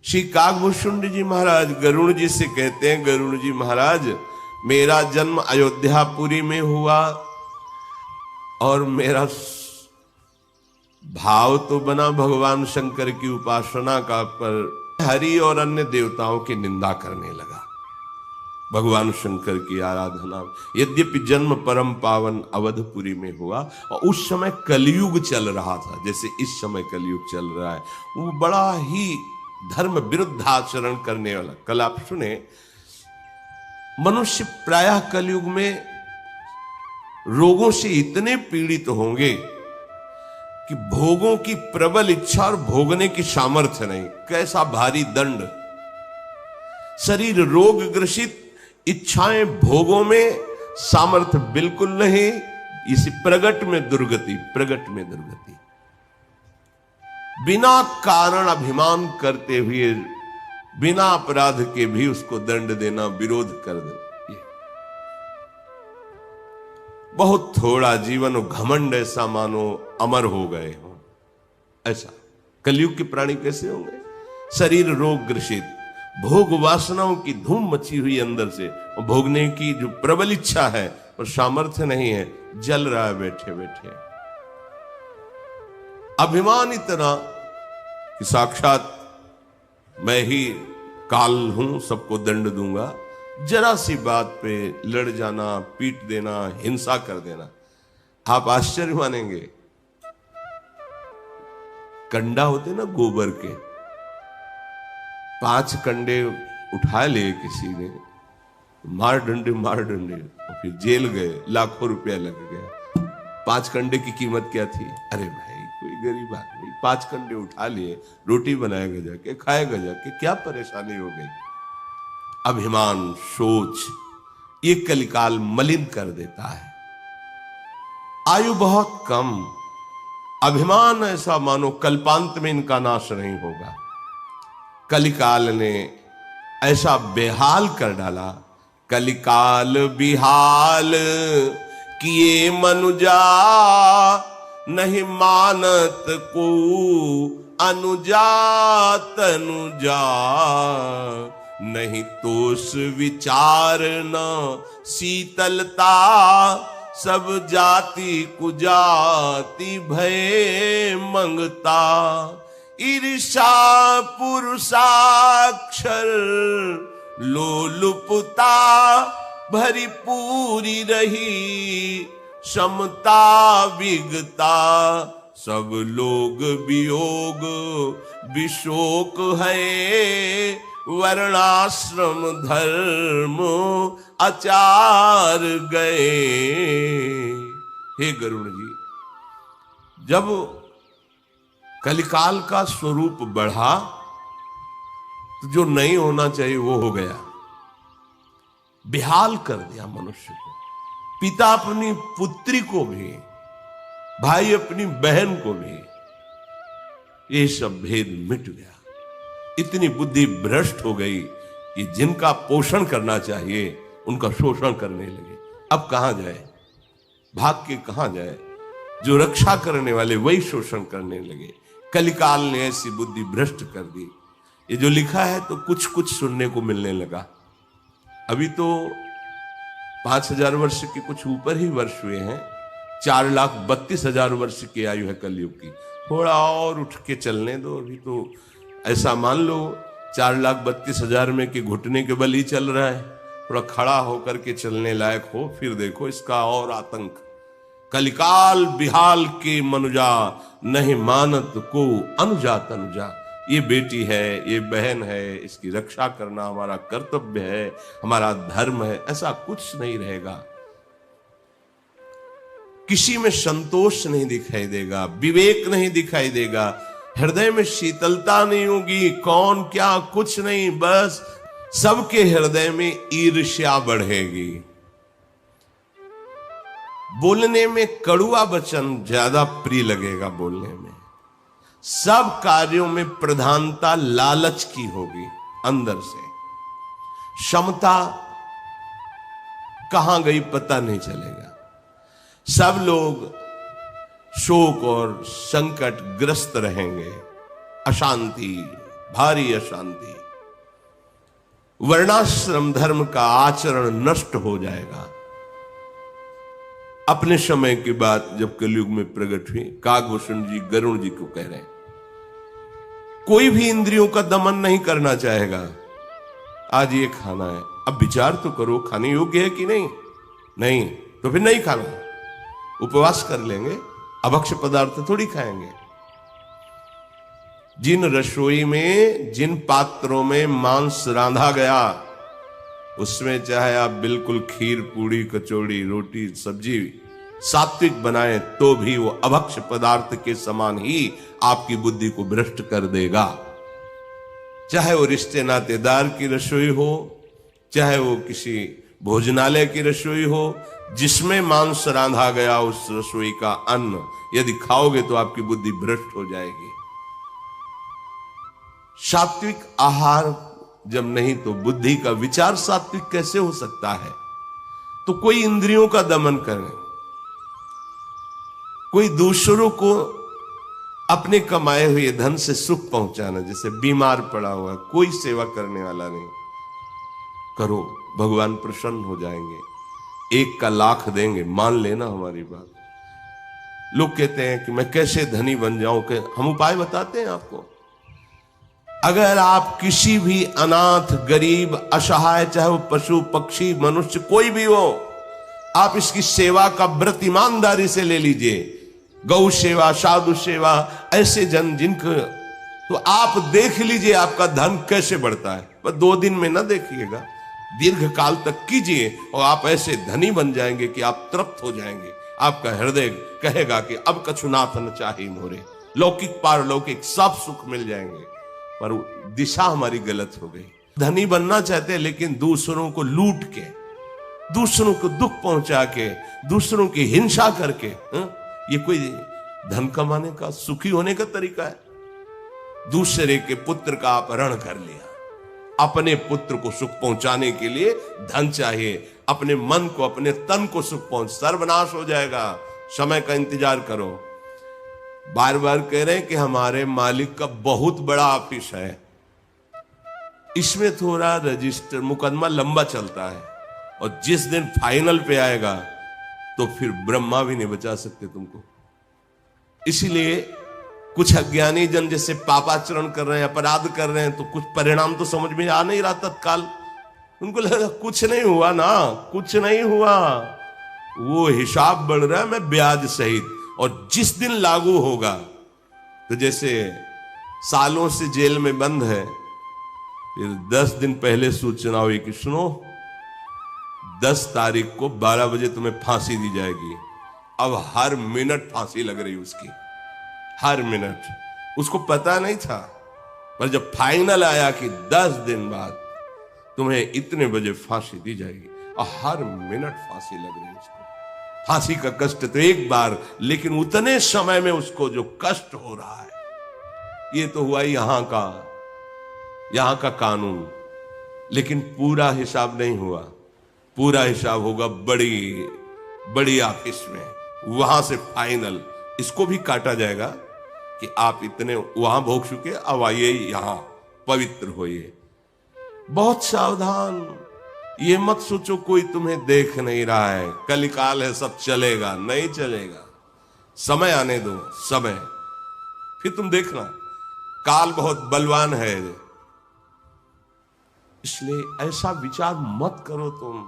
श्री काकभूषुंड जी महाराज गरुड़ जी से कहते हैं, गरुड़ जी महाराज मेरा जन्म अयोध्यापुरी में हुआ और मेरा भाव तो बना भगवान शंकर की उपासना का, पर हरि और अन्य देवताओं की निंदा करने लगा। भगवान शंकर की आराधना, यद्यपि जन्म परम पावन अवधपुरी में हुआ और उस समय कलयुग चल रहा था, जैसे इस समय कलयुग चल रहा है, वो बड़ा ही धर्म विरुद्ध आचरण करने वाला। कल आप सुने, मनुष्य प्रायः कलयुग में रोगों से इतने पीड़ित होंगे कि भोगों की प्रबल इच्छा और भोगने की सामर्थ्य नहीं। कैसा भारी दंड! शरीर रोग ग्रसित, इच्छाएं भोगों में, सामर्थ्य बिल्कुल नहीं। इसी प्रगट में दुर्गति, प्रगट में दुर्गति। बिना कारण अभिमान करते हुए, बिना अपराध के भी उसको दंड देना, विरोध कर देना, बहुत थोड़ा जीवन घमंड ऐसा मानो अमर हो गए हो। ऐसा कलयुग के प्राणी कैसे होंगे? शरीर रोग ग्रसित, भोग वासनाओं की धूम मची हुई अंदर से, और भोगने की जो प्रबल इच्छा है और सामर्थ्य नहीं है, जल रहा है बैठे बैठे। अभिमान इतना कि साक्षात मैं ही काल हूं, सबको दंड दूंगा। जरा सी बात पे लड़ जाना, पीट देना, हिंसा कर देना। आप आश्चर्य मानेंगे, कंडा होते ना गोबर के, 5 कंडे उठा लिए किसी ने, मार डंडे और फिर जेल गए, लाखों रुपया लग गया। 5 कंडे की कीमत क्या थी? अरे भाई कोई गरीब आदमी 5 कंडे उठा लिए, रोटी बनाएगा जाके, खाएगा जाके, क्या परेशानी हो गई? अभिमान, सोच, ये कलिकाल मलिन कर देता है। आयु बहुत कम, अभिमान ऐसा मानो कल्पांत में इनका नाश नहीं होगा। कलिकाल ने ऐसा बेहाल कर डाला, कलिकाल बिहाल किए मनुजा, नहीं मानत को अनुजा तनुजा, नहीं तोष विचार न शीतलता, सब जाति कुजाति भय मंगता, ईर्षा पुरुषाक्षर लोलुपता, भरी पूरी रही समता विगता, सब लोग वियोग विशोक है, वर्णाश्रम धर्म आचार गए। हे गरुड़ जी, जब कलिकाल का स्वरूप बढ़ा तो जो नहीं होना चाहिए वो हो गया, बेहाल कर दिया मनुष्य को। पिता अपनी पुत्री को भी, भाई अपनी बहन को भी, ये सब भेद मिट गया। इतनी बुद्धि भ्रष्ट हो गई कि जिनका पोषण करना चाहिए उनका शोषण करने लगे। अब कहां जाए, भाग के कहां जाए? जो रक्षा करने वाले वही शोषण करने लगे। कलिकाल ने ऐसी बुद्धि भ्रष्ट कर दी। ये जो लिखा है तो कुछ कुछ सुनने को मिलने लगा। अभी तो 5000 वर्ष के कुछ ऊपर ही वर्ष हुए हैं। 4,32,000 वर्ष की आयु है कलयुग की। थोड़ा और उठ के चलने दो। अभी तो ऐसा मान लो 4,32,000 में कि घुटने के बल ही चल रहा है। थोड़ा खड़ा होकर के चलने लायक हो, फिर देखो इसका और आतंक। कलिकाल बिहाल के मनुजा, नहीं मानत को अनुजा तनुजा। ये बेटी है, ये बहन है, इसकी रक्षा करना हमारा कर्तव्य है, हमारा धर्म है। ऐसा कुछ नहीं रहेगा। किसी में संतोष नहीं दिखाई देगा, विवेक नहीं दिखाई देगा, हृदय में शीतलता नहीं होगी। कौन क्या कुछ नहीं, बस सबके हृदय में ईर्ष्या बढ़ेगी। बोलने में कड़ुआ वचन ज्यादा प्रिय लगेगा बोलने में। सब कार्यों में प्रधानता लालच की होगी अंदर से। क्षमता कहां गई पता नहीं चलेगा। सब लोग शोक और संकट ग्रस्त रहेंगे, अशांति, भारी अशांति, वर्णाश्रम धर्म का आचरण नष्ट हो जाएगा। अपने समय की बात जब कलयुग में प्रकट हुई, काकभूषण जी गरुण जी को कह रहे हैं, कोई भी इंद्रियों का दमन नहीं करना चाहेगा। आज ये खाना है, अब विचार तो करो खाने योग्य है कि नहीं, नहीं तो फिर नहीं खाना, उपवास कर लेंगे, अभक्ष्य पदार्थ थोड़ी खाएंगे। जिन रसोई में, जिन पात्रों में मांस रांधा गया, उसमें चाहे आप बिल्कुल खीर, पूड़ी, कचौड़ी, रोटी, सब्जी सात्विक बनाएं तो भी वो अभक्ष्य पदार्थ के समान ही आपकी बुद्धि को भ्रष्ट कर देगा। चाहे वो रिश्ते नातेदार की रसोई हो, चाहे वो किसी भोजनालय की रसोई हो, जिसमें मांस रांधा गया उस रसोई का अन्न यदि खाओगे तो आपकी बुद्धि भ्रष्ट हो जाएगी। सात्विक आहार जब नहीं तो बुद्धि का विचार सात्विक कैसे हो सकता है? तो कोई इंद्रियों का दमन करे, कोई दूसरों को अपने कमाए हुए धन से सुख पहुंचाना, जैसे बीमार पड़ा हुआ कोई सेवा करने वाला नहीं, करो, भगवान प्रसन्न हो जाएंगे, 1 का लाख देंगे, मान लेना हमारी बात। लोग कहते हैं कि मैं कैसे धनी बन जाऊं, कि हम उपाय बताते हैं आपको। अगर आप किसी भी अनाथ, गरीब, असहाय, चाहे वो पशु, पक्षी, मनुष्य कोई भी हो, आप इसकी सेवा का व्रत ईमानदारी से ले लीजिए, गौ सेवा, साधु सेवा, ऐसे जन जिनको, तो आप देख लीजिए आपका धन कैसे बढ़ता है। पर 2 दिन में ना देखिएगा, दीर्घ काल तक कीजिए और आप ऐसे धनी बन जाएंगे कि आप तृप्त हो जाएंगे। आपका हृदय कहेगा कि अब कछुनाथ न चाही मोरे, लौकिक पारलौकिक सब सुख मिल जाएंगे। पर दिशा हमारी गलत हो गई। धनी बनना चाहते हैं लेकिन दूसरों को लूट के, दूसरों को दुख पहुंचा के, दूसरों की हिंसा करके, ये कोई धन कमाने का, सुखी होने का तरीका है? दूसरे के पुत्र का अपहरण कर लिया, अपने पुत्र को सुख पहुंचाने के लिए धन चाहिए, अपने मन को, अपने तन को सुख पहुंच, सर्वनाश हो जाएगा। समय का इंतजार करो। बार बार कह रहे हैं कि हमारे मालिक का बहुत बड़ा ऑफिस है, इसमें थोड़ा रजिस्टर मुकदमा लंबा चलता है, और जिस दिन फाइनल पे आएगा तो फिर ब्रह्मा भी नहीं बचा सकते तुमको। इसीलिए कुछ अज्ञानी जन जैसे पापाचरण कर रहे हैं, अपराध कर रहे हैं, तो कुछ परिणाम तो समझ में आ नहीं रहा तत्काल। उनको लगा कुछ नहीं हुआ ना, कुछ नहीं हुआ, वो हिसाब बढ़ रहा है मैं ब्याज सहित। और जिस दिन लागू होगा, तो जैसे सालों से जेल में बंद है, फिर 10 दिन पहले सूचना हुई कि सुनो 10 तारीख को 12 बजे तुम्हें फांसी दी जाएगी। अब हर मिनट फांसी लग रही उसकी, हर मिनट। उसको पता नहीं था, पर जब फाइनल आया कि 10 दिन बाद तुम्हें इतने बजे फांसी दी जाएगी, और हर मिनट फांसी लग रही उसको। फांसी का कष्ट तो एक बार, लेकिन उतने समय में उसको जो कष्ट हो रहा है, ये तो हुआ यहां का कानून। लेकिन पूरा हिसाब नहीं हुआ, पूरा हिसाब होगा बड़ी ऑफिस में, वहां से फाइनल। इसको भी काटा जाएगा कि आप इतने वहां भोग चुके, अब आइए यहां पवित्र होइए। बहुत सावधान, ये मत सोचो कोई तुम्हें देख नहीं रहा है, कलिकाल है, सब चलेगा, नहीं चलेगा। समय आने दो, समय, फिर तुम देखना, काल बहुत बलवान है। इसलिए ऐसा विचार मत करो तुम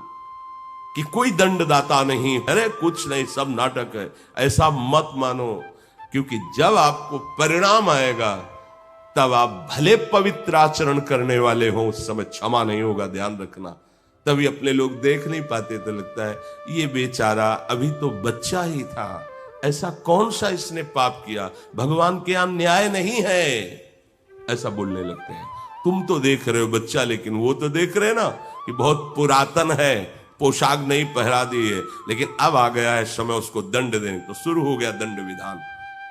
कि कोई दंडदाता नहीं, अरे कुछ नहीं, सब नाटक है, ऐसा मत मानो। क्योंकि जब आपको परिणाम आएगा, तब आप भले पवित्र आचरण करने वाले हो, उस समय क्षमा नहीं होगा, ध्यान रखना। तभी अपने लोग देख नहीं पाते, तो लगता है ये बेचारा अभी तो बच्चा ही था, ऐसा कौन सा इसने पाप किया, भगवान के यहां न्याय नहीं है, ऐसा बोलने लगते हैं। तुम तो देख रहे हो बच्चा, लेकिन वो तो देख रहे ना कि बहुत पुरातन है, पोशाक नहीं पहरा दी है, लेकिन अब आ गया है समय उसको दंड देने। तो शुरू हो गया दंड विधान।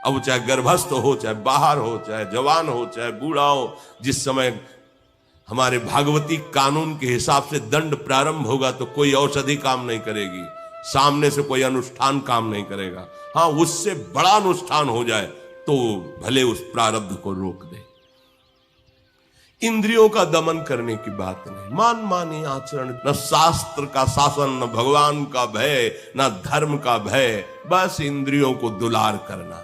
अब चाहे गर्भस्थ हो, चाहे बाहर हो, चाहे जवान हो, चाहे बूढ़ा हो, जिस समय हमारे भागवती कानून के हिसाब से दंड प्रारंभ होगा, तो कोई औषधि काम नहीं करेगी, सामने से कोई अनुष्ठान काम नहीं करेगा। हाँ, उससे बड़ा अनुष्ठान हो जाए तो भले उस प्रारब्ध को रोक दे। इंद्रियों का दमन करने की बात नहीं, मान मानी आचरण, न शास्त्र का शासन, न भगवान का भय, न धर्म का भय, बस इंद्रियों को दुलार करना।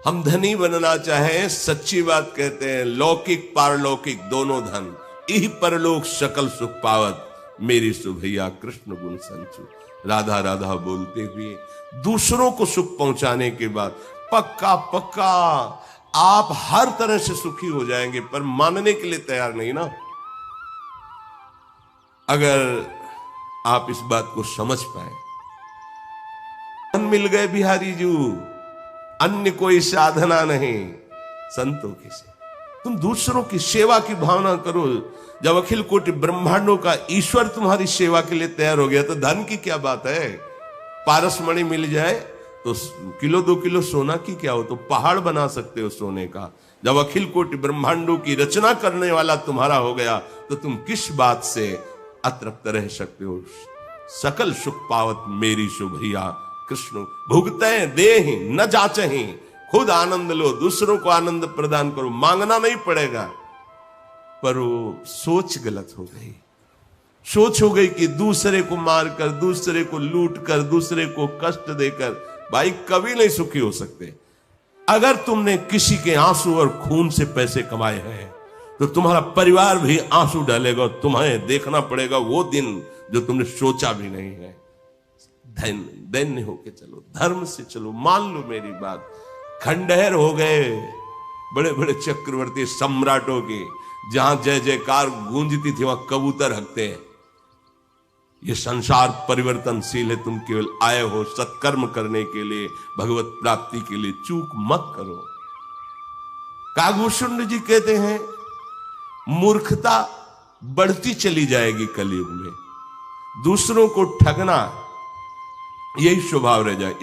हम धनी बनना चाहें, सच्ची बात कहते हैं, लौकिक पारलौकिक दोनों धन, यही परलोक सकल सुख पावत, मेरी सुभैया कृष्ण गुण संचु। राधा राधा बोलते हुए दूसरों को सुख पहुंचाने के बाद पक्का पक्का आप हर तरह से सुखी हो जाएंगे, पर मानने के लिए तैयार नहीं ना। अगर आप इस बात को समझ पाए, मिल गए बिहारी जी, अन्य कोई साधना नहीं संतों की से। तुम दूसरों की सेवा की भावना करो। जब अखिल कोटि ब्रह्मांडों का ईश्वर तुम्हारी सेवा के लिए तैयार हो गया, तो धन की क्या बात है। पारस मणि मिल जाए तो किलो 2 किलो सोना की क्या हो, तो पहाड़ बना सकते हो सोने का। जब अखिल कोटि ब्रह्मांडों की रचना करने वाला तुम्हारा हो गया, तो तुम किस बात से अतृप्त रह सकते हो। सकल सुख पावत मेरी सुभैया कृष्ण, भुगते देहि न जाचहि, खुद आनंद लो, दूसरों को आनंद प्रदान करो, मांगना नहीं पड़ेगा। पर वो सोच गलत हो गई। सोच हो गई कि दूसरे को मारकर, दूसरे को लूट कर, दूसरे को कष्ट देकर भाई कभी नहीं सुखी हो सकते। अगर तुमने किसी के आंसू और खून से पैसे कमाए हैं, तो तुम्हारा परिवार भी आंसू डालेगा और तुम्हें देखना पड़ेगा वो दिन जो तुमने सोचा भी नहीं है। दैन्य होके चलो, धर्म से चलो। मान लो मेरी बात, खंडहर हो गए बड़े बड़े चक्रवर्ती सम्राटों के, जहां जय जयकार गूंजती थी, वहां कबूतर हकते हैं। ये संसार परिवर्तनशील है, तुम केवल आए हो सत्कर्म करने के लिए, भगवत प्राप्ति के लिए, चूक मत करो। कागभूषण जी कहते हैं, मूर्खता बढ़ती चली जाएगी कलयुग में, दूसरों को ठगना यही स्वभाव रह जाए।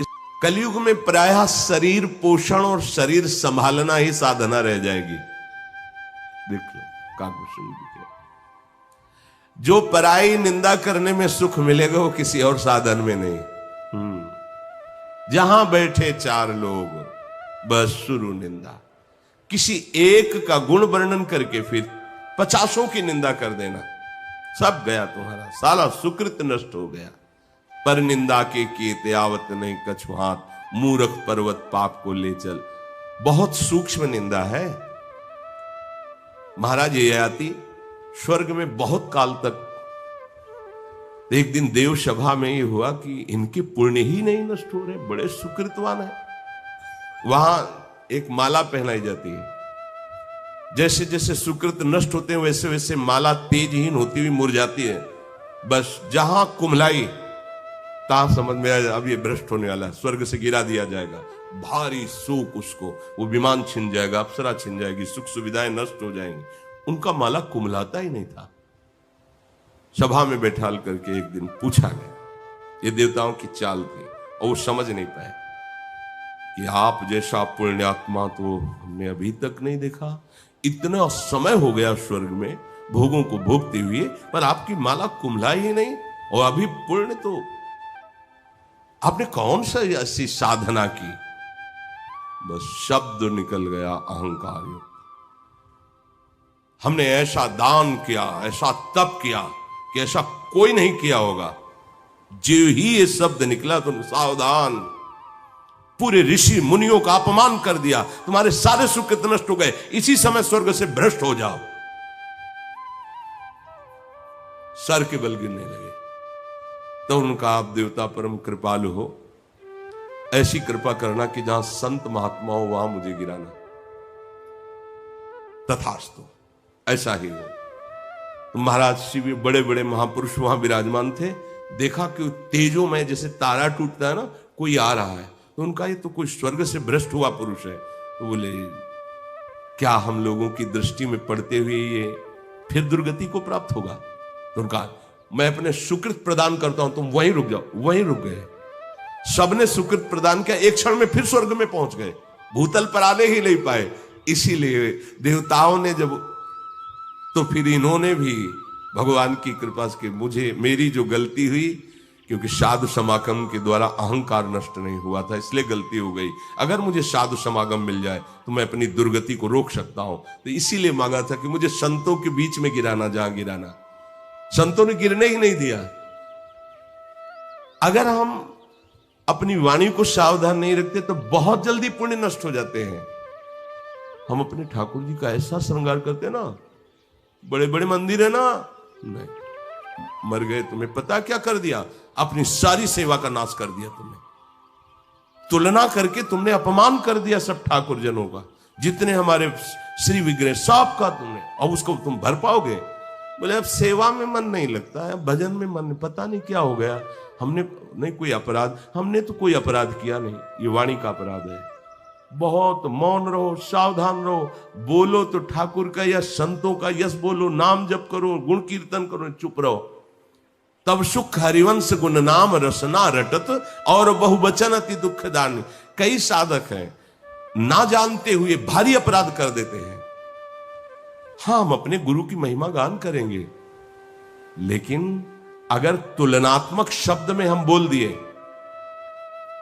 कलयुग में प्रायः शरीर पोषण और शरीर संभालना ही साधना रह जाएगी। देख लो कागभूषण जी के, जो पराई निंदा करने में सुख मिलेगा वो किसी और साधन में नहीं। जहां बैठे 4 लोग, बस शुरू निंदा। किसी एक का गुण वर्णन करके फिर 50 की निंदा कर देना, सब गया तुम्हारा, साला सुकृत नष्ट हो गया। पर निंदा के किए आवत नहीं कछु हाथ, मूर्ख पर्वत पाप को ले चल। बहुत सूक्ष्म निंदा है महाराज। ये आती स्वर्ग में बहुत काल तक, एक दिन देव सभा में ये हुआ कि इनके पुण्य ही नहीं नष्ट हो रहे, बड़े सुकृतवान है। वहां एक माला पहनाई जाती है, जैसे जैसे सुकृत नष्ट होते हैं वैसे वैसे माला तेजहीन होती हुई मुरझाती है। बस जहां कुम्हलाई, कहां समझ में आया अब ये भ्रष्ट होने वाला है, स्वर्ग से गिरा दिया जाएगा। भारी शोक उसको, वो विमान छिन जाएगा, अप्सरा छिन जाएगी, सुख सुविधाएं नष्ट हो जाएंगी। उनका माला कुम्हलाता ही नहीं था। सभा में बैठाल करके एक दिन पूछा गया, ये देवताओं की चाल थी, और वो समझ नहीं पाए कि आप जैसा पुण्यात्मा तो हमने अभी तक नहीं देखा। इतना समय हो गया स्वर्ग में भोगों को भोगते हुए, पर आपकी माला कुम्हलाई ही नहीं, और अभी पुण्य तो आपने कौन सा ऐसी साधना की। बस शब्द निकल गया अहंकार युक्त। हमने ऐसा दान किया, ऐसा तप किया कि ऐसा कोई नहीं किया होगा। जो ही ये शब्द निकला तो सावधान, पूरे ऋषि मुनियों का अपमान कर दिया, तुम्हारे सारे सुख नष्ट हो गए, इसी समय स्वर्ग से भ्रष्ट हो जाओ। सर के बल गिरने लगे। तो उनका, आप देवता परम कृपालु हो, ऐसी कृपा करना कि जहां संत महात्मा हो वहां मुझे गिराना। तथास्तु, ऐसा ही हो। तो महाराज शिव, बड़े बड़े महापुरुष वहां विराजमान थे। देखा कि तेजों में जैसे तारा टूटता है ना, कोई आ रहा है, तो उनका ये तो कोई स्वर्ग से भ्रष्ट हुआ पुरुष है। तो बोले, क्या हम लोगों की दृष्टि में पड़ते हुए ये फिर दुर्गति को प्राप्त होगा? तो उनका, मैं अपने सुकृत प्रदान करता हूं, तुम वहीं रुक जाओ। वहीं रुक गए। सबने सुकृत प्रदान किया, एक क्षण में फिर स्वर्ग में पहुंच गए, भूतल पर आने ही नहीं पाए। इसीलिए देवताओं ने जब, तो फिर इन्होंने भी भगवान की कृपा से, मुझे मेरी जो गलती हुई क्योंकि साधु समागम के द्वारा अहंकार नष्ट नहीं हुआ था, इसलिए गलती हो गई। अगर मुझे साधु समागम मिल जाए तो मैं अपनी दुर्गति को रोक सकता हूं, तो इसीलिए मांगा था कि मुझे संतों के बीच में गिराना, जहां गिराना। संतों ने गिरने ही नहीं दिया। अगर हम अपनी वाणी को सावधान नहीं रखते तो बहुत जल्दी पुण्य नष्ट हो जाते हैं। हम अपने ठाकुर जी का ऐसा श्रृंगार करते ना, बड़े बड़े मंदिर है ना, नहीं, मर गए, तुम्हें पता क्या कर दिया? अपनी सारी सेवा का नाश कर दिया तुमने। तुलना करके तुमने अपमान कर दिया सब ठाकुर जनों का, जितने हमारे श्री विग्रह सब का तुमने, और उसको तुम भर पाओगे? बोले अब सेवा में मन नहीं लगता है, भजन में मन, पता नहीं क्या हो गया। हमने नहीं कोई अपराध, हमने तो कोई अपराध किया नहीं, ये वाणी का अपराध है। बहुत मौन रहो, सावधान रहो, बोलो तो ठाकुर का या संतों का यश बोलो, नाम जप करो, गुण कीर्तन करो, चुप रहो। तब सुख हरिवंश गुण नाम रसना रटत और बहुवचन अति दुखदान। कई साधक हैं ना जानते हुए भारी अपराध कर देते हैं। हाँ, हम अपने गुरु की महिमा गान करेंगे, लेकिन अगर तुलनात्मक शब्द में हम बोल दिए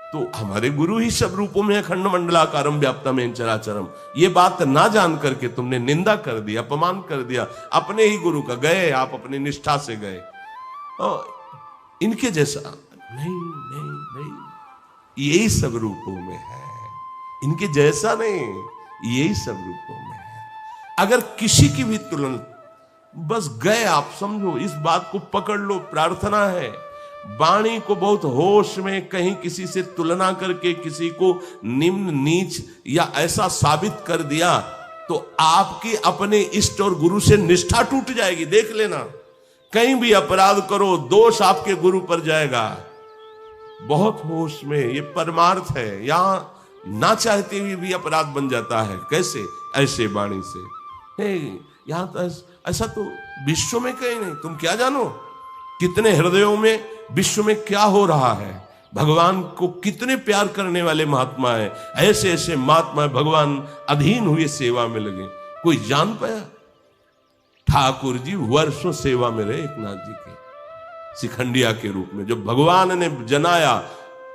तो हमारे गुरु ही सब रूपों में अखंड मंडलाकारम व्याप्तम चराचरम, ये बात ना जान करके तुमने निंदा कर दी, अपमान कर दिया अपने ही गुरु का। गए आप अपनी निष्ठा से गए, इनके जैसा नहीं नहीं नहीं, यही सब रूपों में है, इनके जैसा नहीं, यही सब रूपों में है। अगर किसी की भी तुलना, बस गए आप, समझो, इस बात को पकड़ लो। प्रार्थना है वाणी को बहुत होश में, कहीं किसी से तुलना करके किसी को निम्न नीच या ऐसा साबित कर दिया तो आपकी अपने इष्ट और गुरु से निष्ठा टूट जाएगी। देख लेना, कहीं भी अपराध करो, दोष आपके गुरु पर जाएगा। बहुत होश में, ये परमार्थ है। यहां ना चाहते हुए भी अपराध बन जाता है। कैसे? ऐसे वाणी से। यहां तो ऐसा तो विश्व में कहीं नहीं। तुम क्या जानो कितने हृदयों में विश्व में क्या हो रहा है। भगवान को कितने प्यार करने वाले महात्मा है, ऐसे ऐसे महात्मा भगवान अधीन हुए सेवा में लगे। कोई जान पाया? ठाकुर जी वर्षों सेवा में रहे एकनाथ जी के, शिखंडिया के रूप में। जब भगवान ने जनाया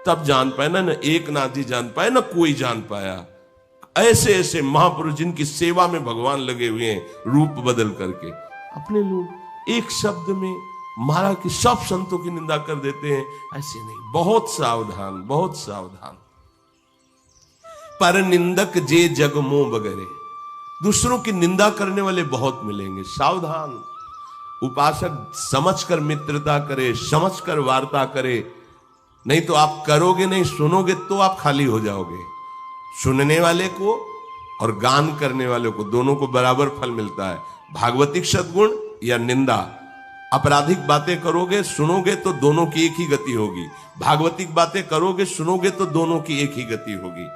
तब जान पाए ना एकनाथ जी जान पाए, ना कोई जान पाया। ऐसे ऐसे महापुरुष जिनकी सेवा में भगवान लगे हुए हैं, रूप बदल करके। अपने लोग एक शब्द में महाराज की सब संतों की निंदा कर देते हैं। ऐसे नहीं, बहुत सावधान, बहुत सावधान। पर निंदक जे जग मोह बगरे, दूसरों की निंदा करने वाले बहुत मिलेंगे। सावधान। उपासक समझकर मित्रता करे, समझकर वार्ता करे, नहीं तो आप करोगे नहीं, सुनोगे तो आप खाली हो जाओगे। सुनने वाले को और गान करने वाले को दोनों को बराबर फल मिलता है। भागवतिक सद्गुण या निंदा, आपराधिक बातें करोगे, सुनोगे तो दोनों की एक ही गति होगी। भागवतिक बातें करोगे, सुनोगे तो दोनों की एक ही गति होगी।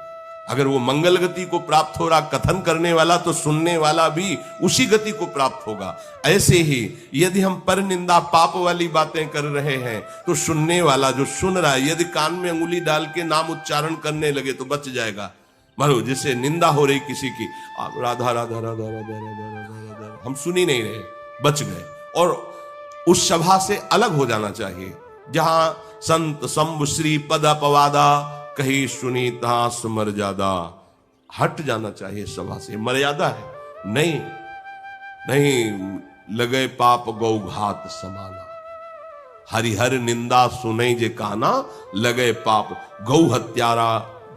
अगर वो मंगल गति को प्राप्त हो रहा कथन करने वाला, तो सुनने वाला भी उसी गति को प्राप्त होगा। ऐसे ही यदि हम पर निंदा पाप वाली बातें कर रहे हैं तो सुनने वाला जो सुन रहा है, यदि कान में अंगुली डाल के नाम उच्चारण करने लगे तो बच जाएगा। मानो जैसे निंदा हो रही किसी की, आप राधा राधा राधा राधा राधा राधा राधा, हम सुन ही नहीं रहे, बच गए। और उस सभा से अलग हो जाना चाहिए जहां संत शंभु श्री पद अपवादा कहीं सुनी तहां सुमर ज्यादा। हट जाना चाहिए सभा से, मर्यादा है। नहीं नहीं, लगे पाप गौ घात समाना, हरिहर निंदा सुने जे काना, लगे पाप। गौ हत्यारा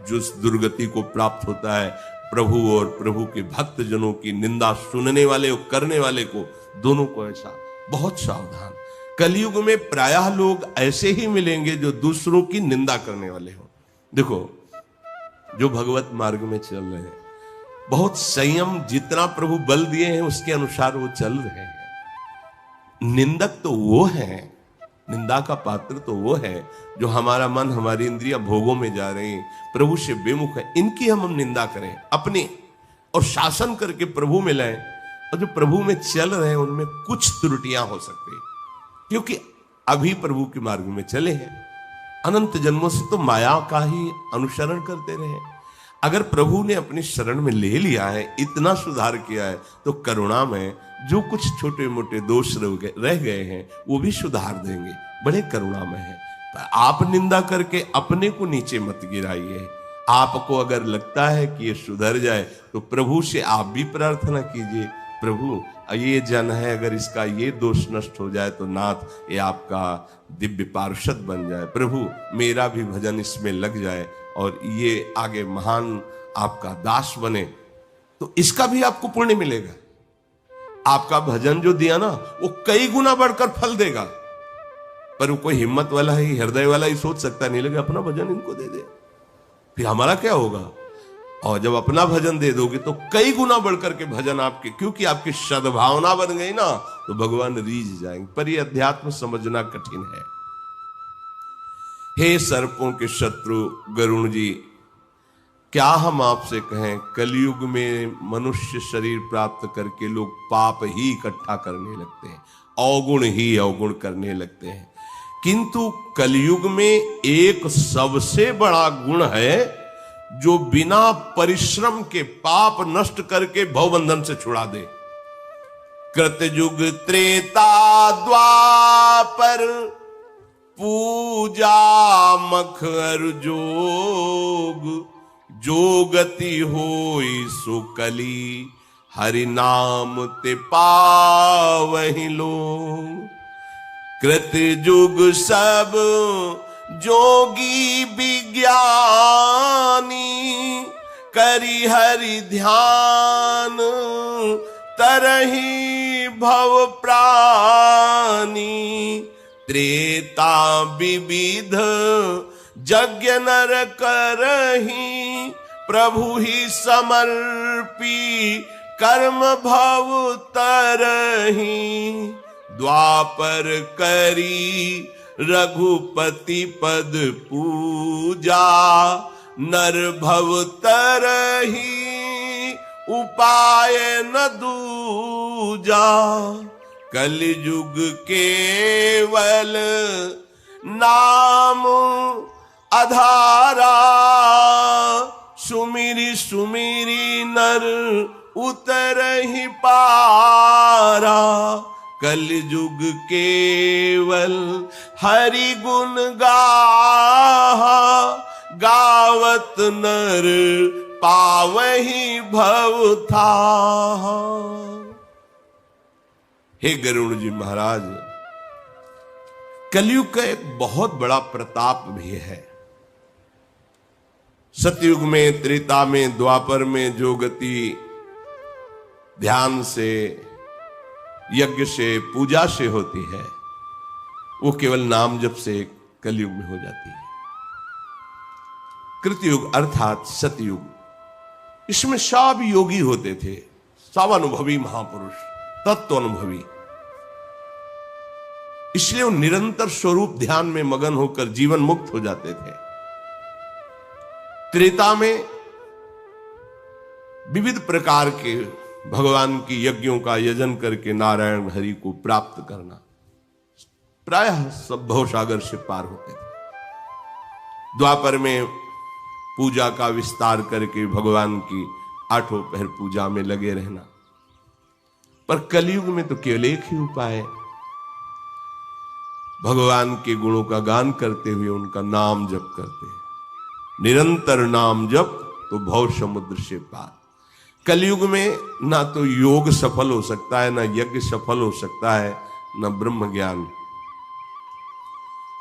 जो दुर्गति को प्राप्त होता है, प्रभु और प्रभु के भक्त जनों की निंदा सुनने वाले और करने वाले को, दोनों को ऐसा। बहुत सावधान। कलयुग में प्रायः लोग ऐसे ही मिलेंगे जो दूसरों की निंदा करने वाले हो। देखो, जो भगवत मार्ग में चल रहे हैं, बहुत संयम, जितना प्रभु बल दिए हैं उसके अनुसार वो चल रहे हैं। निंदक तो वो है, निंदा का पात्र तो वो है जो हमारा मन, हमारी इंद्रियां भोगों में जा रही हैं, प्रभु से विमुख है। इनकी हम निंदा करें अपनी, और शासन करके प्रभु में लाएं। और जो प्रभु में चल रहे हैं उनमें कुछ त्रुटियां हो सकती है, क्योंकि अभी प्रभु के मार्ग में चले हैं। अनंत जन्मों से तो माया का ही अनुसरण करते रहे। अगर प्रभु ने अपनी शरण में ले लिया है, इतना सुधार किया है, तो करुणा में जो कुछ छोटे मोटे दोष रह गए हैं वो भी सुधार देंगे। बड़े करुणा में है। आप निंदा करके अपने को नीचे मत गिराइए। आपको अगर लगता है कि ये सुधर जाए तो प्रभु से आप भी प्रार्थना कीजिए, प्रभु ये जन है, अगर इसका ये दोष नष्ट हो जाए तो नाथ ये आपका दिव्य पार्षद बन जाए, प्रभु मेरा भी भजन इसमें लग जाए और ये आगे महान आपका दास बने, तो इसका भी आपको पुण्य मिलेगा। आपका भजन जो दिया ना वो कई गुना बढ़कर फल देगा। पर वो कोई हिम्मत वाला ही, हृदय वाला ही सोच सकता नहीं, लगे अपना भजन इनको दे दे, फिर हमारा क्या होगा। और जब अपना भजन दे दोगे तो कई गुना बढ़कर के भजन आपके, क्योंकि आपकी सद्भावना बन गई ना, तो भगवान रीझ जाएंगे। पर यह अध्यात्म समझना कठिन है। हे सर्पों के शत्रु गरुण जी, क्या हम आपसे कहें, कलयुग में मनुष्य शरीर प्राप्त करके लोग पाप ही इकट्ठा करने लगते हैं, अवगुण ही अवगुण करने लगते हैं। किंतु कलयुग में एक सबसे बड़ा गुण है जो बिना परिश्रम के पाप नष्ट करके भवबंधन से छुड़ा दे। कृतयुग त्रेता द्वापर पूजा मख अरु जोग, जो गति होई सो कली, हरि नाम ते पावहि लोग। कृतयुग सब जोगी विज्ञानी, करी हरि ध्यान तरहि भव प्राणी। त्रेता विविध यज्ञ नर करहि, प्रभु ही समर्पी कर्म भव तरहि। द्वापर करी रघुपति पद पूजा, नर भव तरहि उपाय न दूजा। कलयुग केवल नाम आधारा, सुमिरी सुमिरी नर उतरहि पारा। कलयुग केवल हरि गुण गाहा, गावत नर पावहि भव थाहा। हे गरुण जी महाराज, कलयुग का एक बहुत बड़ा प्रताप भी है। सतयुग में, त्रेता में, द्वापर में जो गति ध्यान से, यज्ञ से, पूजा से होती है, वो केवल नाम जप से कलयुग में हो जाती है। कृतयुग अर्थात सतयुग, इसमें सब योगी होते थे, सब अनुभवी महापुरुष, तत्व अनुभवी। इसलिए वो निरंतर स्वरूप ध्यान में मगन होकर जीवन मुक्त हो जाते थे। त्रेता में विविध प्रकार के भगवान की यज्ञों का यजन करके नारायण हरि को प्राप्त करना, प्रायः सब भवसागर से पार होते थे। द्वापर में पूजा का विस्तार करके भगवान की आठों पहर पूजा में लगे रहना। पर कलयुग में तो केवल एक ही उपाय है, भगवान के गुणों का गान करते हुए उनका नाम जप करते हैं। निरंतर नाम जप तो भव समुद्र से पार। कलयुग में ना तो योग सफल हो सकता है, ना यज्ञ सफल हो सकता है, ना ब्रह्म ज्ञान,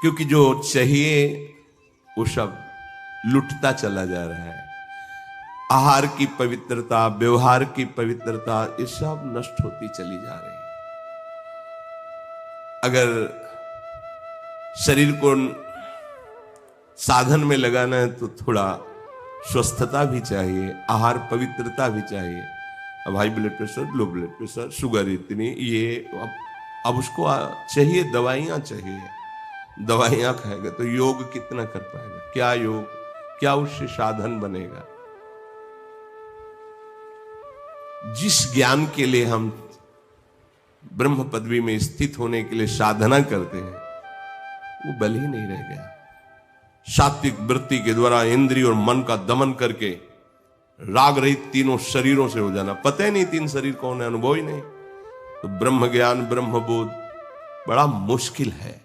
क्योंकि जो चाहिए वो सब लुटता चला जा रहा है। आहार की पवित्रता, व्यवहार की पवित्रता, ये सब नष्ट होती चली जा रही है। अगर शरीर को साधन में लगाना है तो थोड़ा स्वस्थता भी चाहिए, आहार पवित्रता भी चाहिए। अब high blood pressure, low blood pressure, sugar इतनी, ये अब उसको चाहिए, दवाइयां चाहिए। दवाइयां खाएगा तो योग कितना कर पाएगा? क्या योग, क्या उससे साधन बनेगा? जिस ज्ञान के लिए हम ब्रह्म पदवी में स्थित होने के लिए साधना करते हैं वो बल ही नहीं रह गया। सात्विक वृत्ति के द्वारा इंद्रिय और मन का दमन करके राग रहित तीनों शरीरों से हो जाना, पता ही नहीं तीन शरीर कौन है, अनुभव ही नहीं। तो ब्रह्म ज्ञान, ब्रह्म बोध बड़ा मुश्किल है।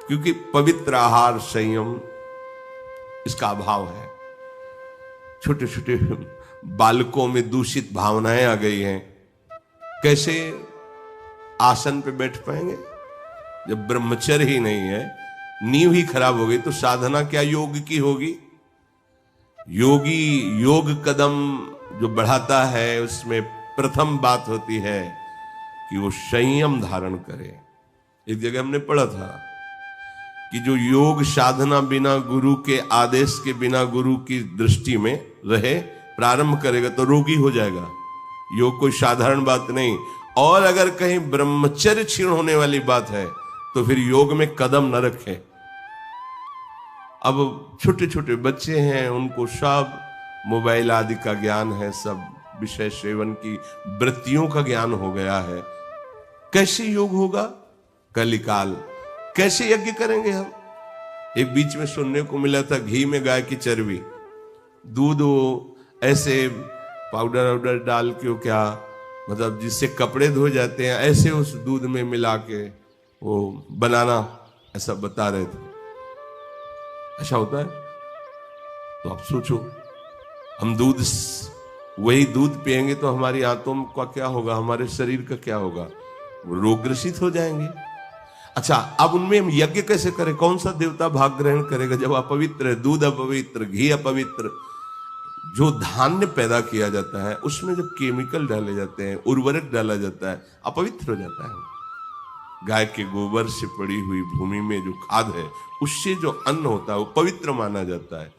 क्योंकि पवित्र आहार संयम इसका अभाव है। छोटे छोटे बालकों में दूषित भावनाएं आ गई हैं। कैसे आसन पे बैठ पाएंगे जब ब्रह्मचर्य ही नहीं है, नींव ही खराब हो गई तो साधना क्या योग की होगी। योगी योग कदम जो बढ़ाता है उसमें प्रथम बात होती है कि वो संयम धारण करे। एक जगह हमने पढ़ा था कि जो योग साधना बिना गुरु के आदेश के, बिना गुरु की दृष्टि में रहे प्रारंभ करेगा तो रोगी हो जाएगा। योग कोई साधारण बात नहीं। और अगर कहीं ब्रह्मचर्य क्षीण होने वाली बात है तो फिर योग में कदम न रखें। अब छोटे छोटे बच्चे हैं, उनको सब मोबाइल आदि का ज्ञान है, सब विषय सेवन की वृत्तियों का ज्ञान हो गया है। कैसे योग होगा कलिकाल, कैसे यज्ञ करेंगे हम। एक बीच में सुनने को मिला था घी में गाय की चर्बी, दूध ऐसे पाउडर वाउडर डाल के, क्या मतलब जिससे कपड़े धो जाते हैं ऐसे उस दूध में मिला के वो बनाना, ऐसा बता रहे थे। ऐसा होता है तो आप सोचो, हम दूध वही दूध पिएंगे तो हमारी आंतों का क्या होगा, हमारे शरीर का क्या होगा, वो रोग ग्रसित हो जाएंगे। अच्छा, अब उनमें हम यज्ञ कैसे करें, कौन सा देवता भाग ग्रहण करेगा जब अपवित्र है, दूध अपवित्र, घी अपवित्र। जो धान्य पैदा किया जाता है उसमें जब केमिकल डाले जाते हैं, उर्वरक डाला जाता है, अपवित्र हो जाता है। गाय के गोबर से पड़ी हुई भूमि में जो खाद है उससे जो अन्न होता है वो पवित्र माना जाता है।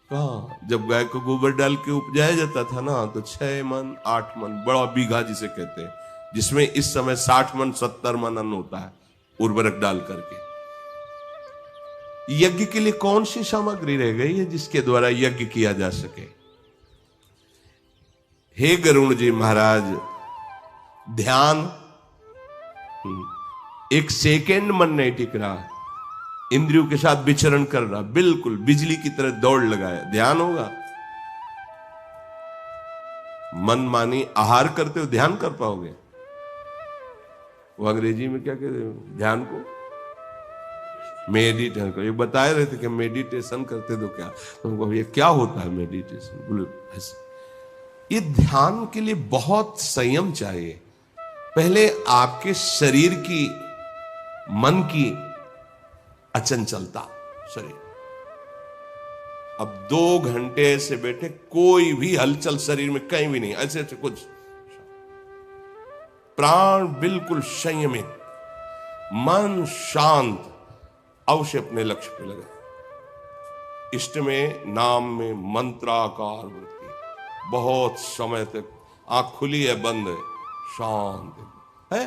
कहाँ, जब गाय को गोबर डाल के उपजाया जाता था ना तो 6 मन 8 मन बड़ा बीघा जिसे कहते हैं, जिसमें इस समय 60 मन 70 मन अन्न होता है उर्वरक डाल करके। यज्ञ के लिए कौन सी सामग्री रह गई है जिसके द्वारा यज्ञ किया जा सके। हे गरुण जी महाराज, ध्यान, एक सेकेंड मन नहीं टिक रहा, इंद्रियों के साथ विचरण कर रहा, बिल्कुल बिजली की तरह दौड़ लगाया, ध्यान होगा। मन मानी आहार करते हो ध्यान कर पाओगे। वो अंग्रेजी में क्या कहते हैं ध्यान को, मेडिटेशन करो। ये बता रहे थे कि मेडिटेशन करते तो क्या, तो ये क्या होता है मेडिटेशन, बोले ऐसे। ये ध्यान के लिए बहुत संयम चाहिए। पहले आपके शरीर की, मन की अचंचलता शरीर। अब 2 घंटे से बैठे, कोई भी हलचल शरीर में कहीं भी नहीं, ऐसे ऐसे कुछ, प्राण बिल्कुल संयमित, मन शांत, अवश्य अपने लक्ष्य पे लगा। इष्ट में, नाम में मंत्राकार वृत्ति, बहुत समय तक आंख खुली है बंद है, शांत है।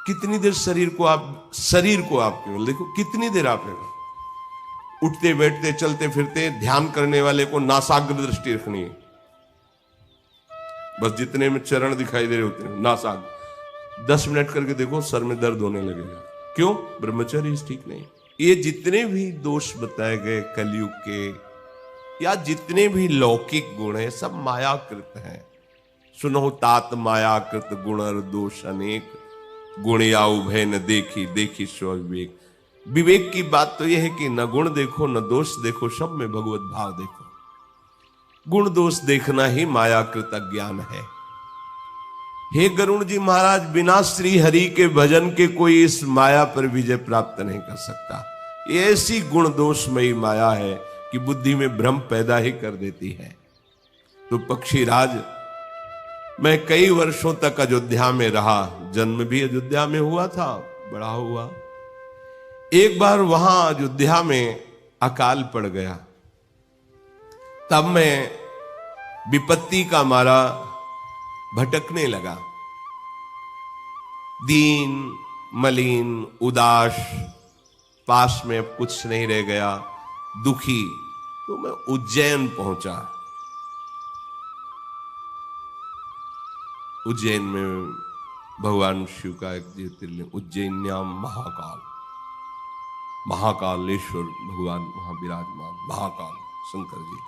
कितनी देर शरीर को आप केवल देखो, कितनी देर आप लगा। उठते बैठते चलते फिरते ध्यान करने वाले को नासाग्र दृष्टि रखनी है, बस जितने में चरण दिखाई दे रहे होते हैं नासाग्र। 10 मिनट करके देखो सर में दर्द होने लगेगा। क्यों? ब्रह्मचर्य ठीक नहीं। ये जितने भी दोष बताए गए कलयुग के, या जितने भी लौकिक गुण है, सब मायाकृत हैं। सुनो तात मायाकृत गुणर दोष अनेक, गुण या उभय न देखी, देखी स्व विवेक। विवेक की बात तो यह है कि न गुण देखो न दोष देखो, सब में भगवत भाव देखो। गुण दोष देखना ही मायाकृत अज्ञान है। हे गरुण जी महाराज, बिना श्री हरि के भजन के कोई इस माया पर विजय प्राप्त नहीं कर सकता। ये ऐसी गुण दोषमयी माया है कि बुद्धि में भ्रम पैदा ही कर देती है। तो पक्षीराज, मैं कई वर्षों तक अयोध्या में रहा, जन्म भी अयोध्या में हुआ था, बड़ा हुआ। एक बार वहां अयोध्या में अकाल पड़ गया, तब मैं विपत्ति का मारा भटकने लगा, दीन मलिन उदास, पास में अब कुछ नहीं रह गया, दुखी। तो मैं उज्जैन पहुंचा। उज्जैन में भगवान शिव का एक ज्योतिर्लिंग, उज्जैन्याम महाकाल, महाकालेश्वर भगवान वहां विराजमान, महाकाल शंकर जी।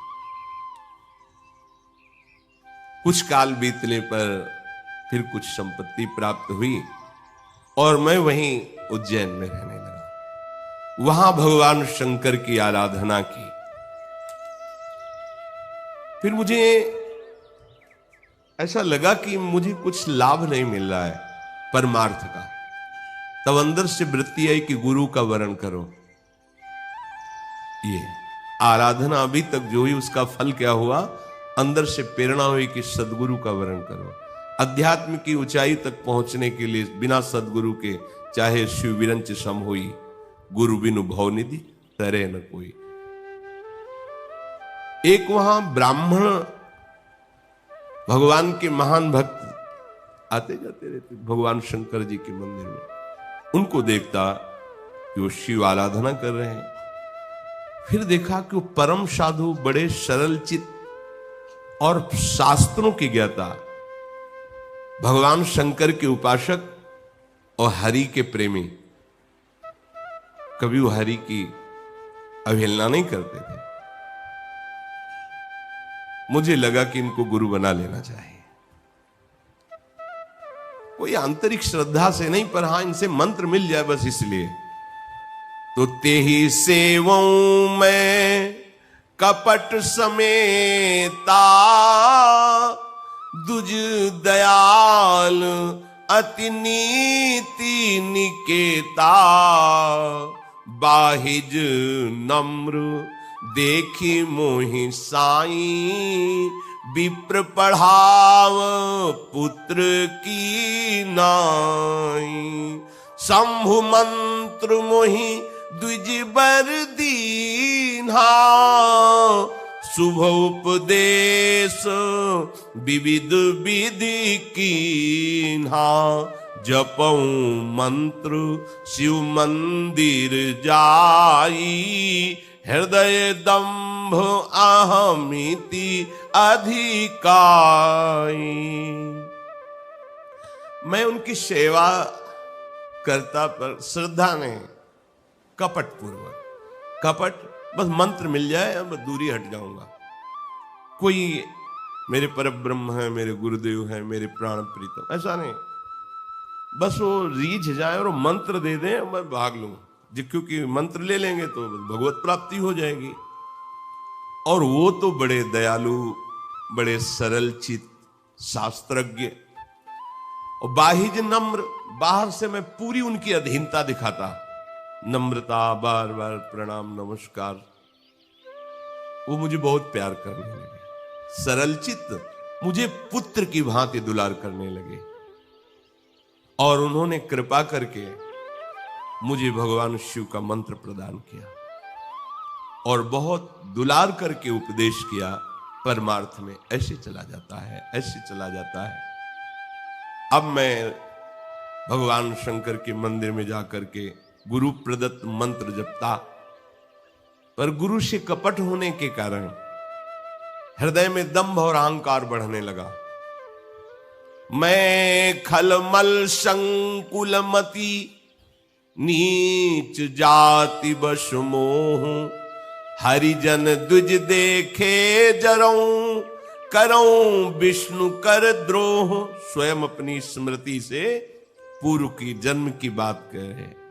कुछ काल बीतने पर फिर कुछ संपत्ति प्राप्त हुई और मैं वहीं उज्जैन में रहने लगा। वहां भगवान शंकर की आराधना की। फिर मुझे ऐसा लगा कि मुझे कुछ लाभ नहीं मिल रहा है परमार्थ का। तब अंदर से वृत्ति आई कि गुरु का वरण करो। ये आराधना अभी तक जो ही उसका फल क्या हुआ, अंदर से प्रेरणा हुई कि सदगुरु का वरण करो। अध्यात्म की ऊंचाई तक पहुंचने के लिए बिना सदगुरु के चाहे शिव विरंच सम होई, गुरु बिनु भव निधि तरे न कोई। एक वहां ब्राह्मण भगवान के महान भक्त आते जाते रहते भगवान शंकर जी के मंदिर में। उनको देखता कि वो शिव आराधना कर रहे हैं। फिर देखा कि वो परम साधु, बड़े सरल चित्त और शास्त्रों की ज्ञाता, भगवान शंकर के उपासक और हरि के प्रेमी। कभी वो हरि की अवहेलना नहीं करते थे। मुझे लगा कि इनको गुरु बना लेना चाहिए। कोई आंतरिक श्रद्धा से नहीं, पर हां इनसे मंत्र मिल जाए बस इसलिए। तो तेहि सेवऊं मैं कपट समेता, दुज दयाल अति नीति निकेता। बाहिज नम्र देखी मोहि साई, विप्र पढ़ाव पुत्र की नाई। शंभु मंत्र मोहि द्विज बर दीन्हा, शुभ उपदेश विविध विधि कीन्हा। जपऊं मंत्र शिव मंदिर जाई, हृदय दंभ अहमिति अधिकाई। मैं उनकी सेवा करता, पर श्रद्धा नहीं, कपट पूर्वक। कपट बस मंत्र मिल जाए बस दूरी हट जाऊंगा। कोई मेरे परब्रह्म है, मेरे गुरुदेव है, मेरे प्राण प्रीतम, ऐसा नहीं। बस वो रीझ जाए और मंत्र दे दें, मैं भाग लूं। क्योंकि मंत्र ले लेंगे तो भगवत प्राप्ति हो जाएगी। और वो तो बड़े दयालु, बड़े सरल चित्त, शास्त्रज्ञ और बाहिज नम्र। बाहर से मैं पूरी उनकी अधीनता दिखाता, नम्रता, बार बार प्रणाम नमस्कार। वो मुझे बहुत प्यार करने लगे। सरल चित्त मुझे पुत्र की भांति दुलार करने लगे। और उन्होंने कृपा करके मुझे भगवान शिव का मंत्र प्रदान किया और बहुत दुलार करके उपदेश किया। परमार्थ में ऐसे चला जाता है, ऐसे चला जाता है। अब मैं भगवान शंकर के मंदिर में जाकर के गुरु प्रदत्त मंत्र जपता, पर गुरु से कपट होने के कारण हृदय में दंभ और अहंकार बढ़ने लगा। मैं खलमल संकुलमति, नीच जाति बस मोह। हरिजन द्विज देखे जरऊं, करऊं विष्णु कर द्रोह। स्वयं अपनी स्मृति से पूर्व की जन्म की बात कह रहे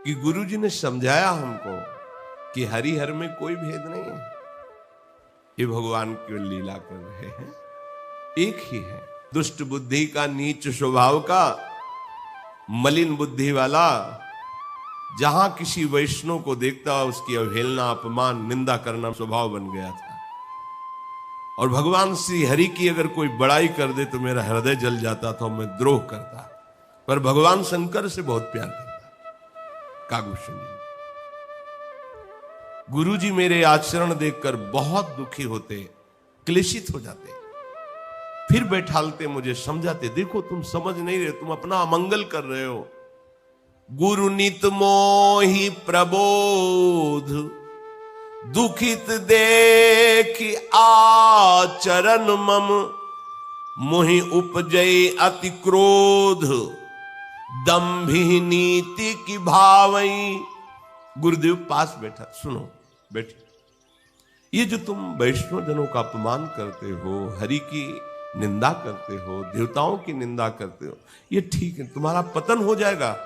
कि गुरुजी ने समझाया हमको कि हरिहर में कोई भेद नहीं है। ये भगवान की लीला कर रहे हैं, एक ही है। दुष्ट बुद्धि का, नीच स्वभाव का, मलिन बुद्धि वाला जहां किसी वैष्णव को देखता उसकी अवहेलना, अपमान, निंदा करना स्वभाव बन गया था। और भगवान श्री हरि की अगर कोई बड़ाई कर दे तो मेरा हृदय जल जाता था, मैं द्रोह करता। पर भगवान शंकर से बहुत प्यार करता। कागभूषण जी, गुरु जी मेरे आचरण देखकर बहुत दुखी होते, क्लेशित हो जाते, फिर बैठालते, मुझे समझाते, देखो तुम समझ नहीं रहे, तुम अपना अमंगल कर रहे हो। गुरु नित मोहि प्रबोध, दुखित देख आचरण मम। मोहि उपजय अति क्रोध, दंभी नीति की भावई। गुरुदेव पास बैठा, सुनो बैठे। ये जो तुम वैष्णव जनों का अपमान करते हो, हरि की निंदा करते हो, देवताओं की निंदा करते हो, ये ठीक है, तुम्हारा पतन हो जाएगा।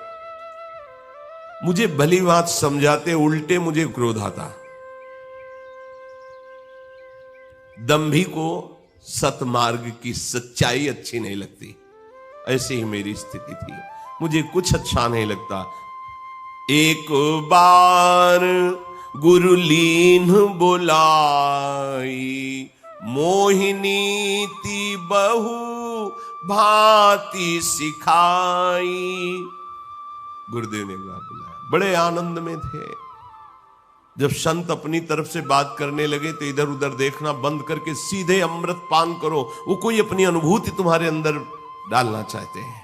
मुझे भली बात समझाते, उल्टे मुझे क्रोध आता। दंभी को सतमार्ग की सच्चाई अच्छी नहीं लगती, ऐसी ही मेरी स्थिति थी। मुझे कुछ अच्छा नहीं लगता। एक बार गुरु लीन बुलाई, मोहिनीति बहु भांति सिखाई। गुरुदेव ने एक बार बुलाया, बड़े आनंद में थे। जब संत अपनी तरफ से बात करने लगे तो इधर उधर देखना बंद करके सीधे अमृत पान करो। वो कोई अपनी अनुभूति तुम्हारे अंदर डालना चाहते हैं।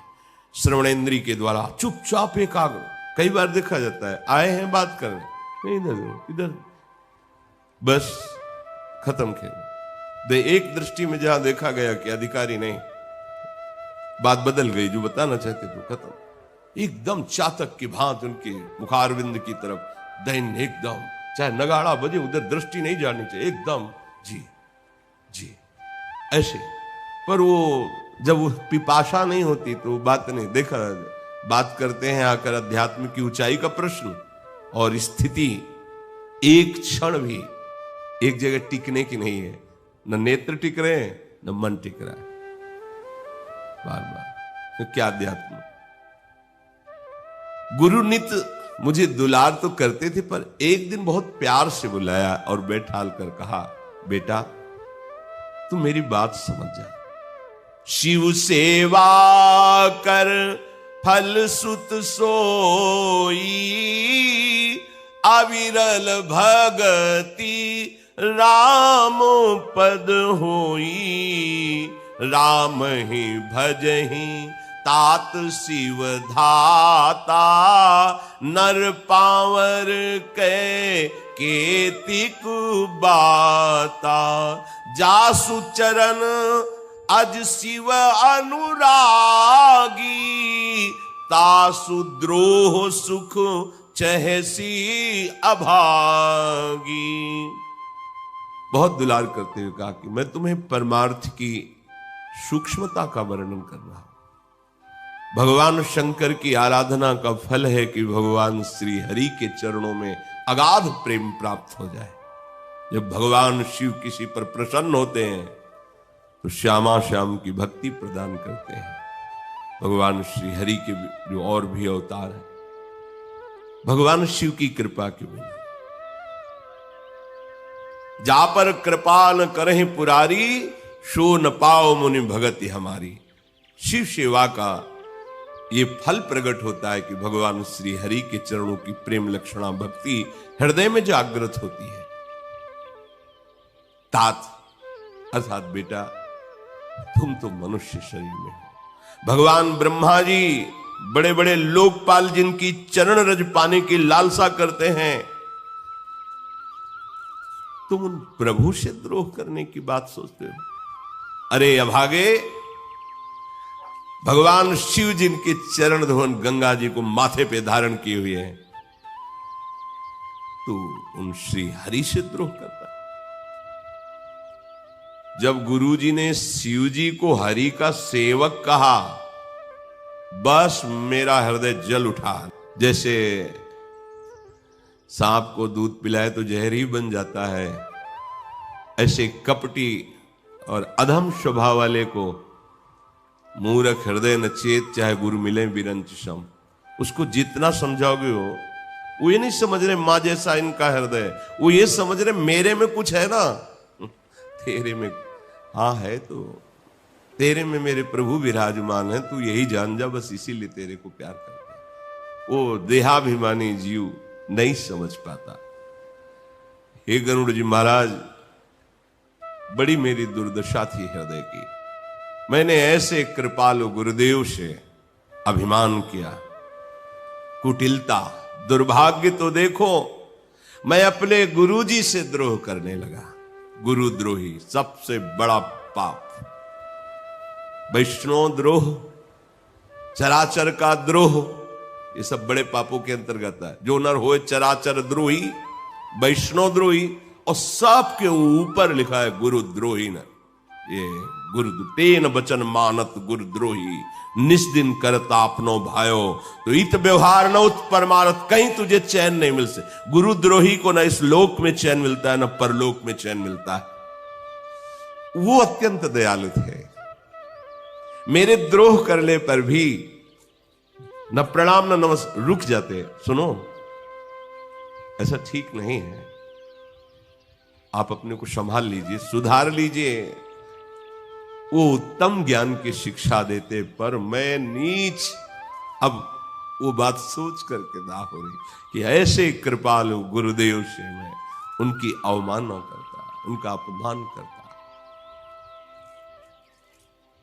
श्रवणेंद्री के द्वारा चुपचाप एकाग्र। कई बार देखा जाता है आए हैं बात करने, नहीं इधर इधर, बस खत्म खेल। एक दृष्टि में जहां देखा गया कि अधिकारी नहीं, बात बदल गई, जो बताना चाहते थे खत्म। एकदम चातक की भांति उनके मुखारविंद की तरफ दैन, एकदम चाहे नगाड़ा बजे उधर दृष्टि नहीं जानी चाहिए, एकदम जी जी ऐसे। पर वो जब वो पिपाशा नहीं होती तो बात नहीं देखा। बात करते हैं आकर अध्यात्म की ऊंचाई का प्रश्न, और स्थिति एक क्षण भी एक जगह टिकने की नहीं है। न नेत्र टिक रहे हैं, न मन टिक रहा है, बार बार। तो क्या अध्यात्म। गुरु नित मुझे दुलार तो करते थे, पर एक दिन बहुत प्यार से बुलाया और बैठाल कर कहा, बेटा तू मेरी बात समझ जा। शिव सेवा कर फल सुत सोई, अविरल भगति राम पद होई। राम ही भजहि तात शिव धाता, नर पावर के केतिक बाता। जासु चरण अज शिव अनुरागी, तासु द्रोह सुख चहसी अभागी। बहुत दुलार करते हुए कहा कि मैं तुम्हें परमार्थ की सूक्ष्मता का वर्णन कर रहा हूं। भगवान शंकर की आराधना का फल है कि भगवान श्री हरि के चरणों में अगाध प्रेम प्राप्त हो जाए। जब भगवान शिव किसी पर प्रसन्न होते हैं तो श्यामा श्याम की भक्ति प्रदान करते हैं। भगवान श्री हरि के जो और भी अवतार हैं, भगवान शिव की कृपा के बिना जा पर कृपा न करहि पुरारी, सो न पाओ मुनि भगति हमारी। शिव सेवा का ये फल प्रकट होता है कि भगवान श्री हरि के चरणों की प्रेम लक्षणा भक्ति हृदय में जागृत होती है। तात अर्थात बेटा तुम तो मनुष्य शरीर में हो। भगवान ब्रह्मा जी बड़े बड़े लोकपाल जिनकी चरण रज पाने की लालसा करते हैं, तुम उन प्रभु से द्रोह करने की बात सोचते हो। अरे अभागे, भगवान शिव जिनके चरण धोवन गंगा जी को माथे पे धारण किए हुए हैं, तो उन श्री हरि से द्रोह करता। जब गुरु जी ने शिव जी को हरि का सेवक कहा, बस मेरा हृदय जल उठा। जैसे सांप को दूध पिलाए तो जहर ही बन जाता है, ऐसे कपटी और अधम स्वभाव वाले को मूर्ख हृदय न चेत, चाहे गुरु मिले बिरंच सम। उसको जितना समझाओगे वो ये नहीं समझ रहे मां जैसा इनका हृदय, वो ये समझ रहे मेरे में कुछ है ना। तेरे में हाँ है, तो तेरे में मेरे प्रभु विराजमान है, तू यही जान जा, बस इसीलिए तेरे को प्यार करते हैं। वो देहाभिमानी जीव नहीं समझ पाता। हे गरुड़ जी महाराज, बड़ी मेरी दुर्दशा थी हृदय की। मैंने ऐसे कृपालु गुरुदेव से अभिमान किया, कुटिलता, दुर्भाग्य तो देखो, मैं अपने गुरुजी से द्रोह करने लगा। गुरुद्रोही सबसे बड़ा पाप। वैष्णव द्रोह, चराचर का द्रोह, ये सब बड़े पापों के अंतर्गत है। जो नर होए चराचर द्रोही, वैष्णव द्रोही, और सबके ऊपर लिखा है गुरुद्रोही नर। ये गुरु तेन बचन मानत गुरुद्रोही, निस्दिन करता अपनो भायो, तो इत व्यवहार न उत परमारथ, कहीं तुझे चैन नहीं मिल से। गुरुद्रोही को न इस लोक में चैन मिलता है न परलोक में चैन मिलता है। वो अत्यंत दयालु थे, मेरे द्रोह करने पर भी न प्रणाम न नमस्कार, रुक जाते, सुनो ऐसा ठीक नहीं है, आप अपने को संभाल लीजिए, सुधार लीजिए। वो उत्तम ज्ञान की शिक्षा देते, पर मैं नीच, अब वो बात सोच करके ना हो रही कि ऐसे कृपालु गुरुदेव से मैं उनकी अवमानना करता, उनका अपमान करता।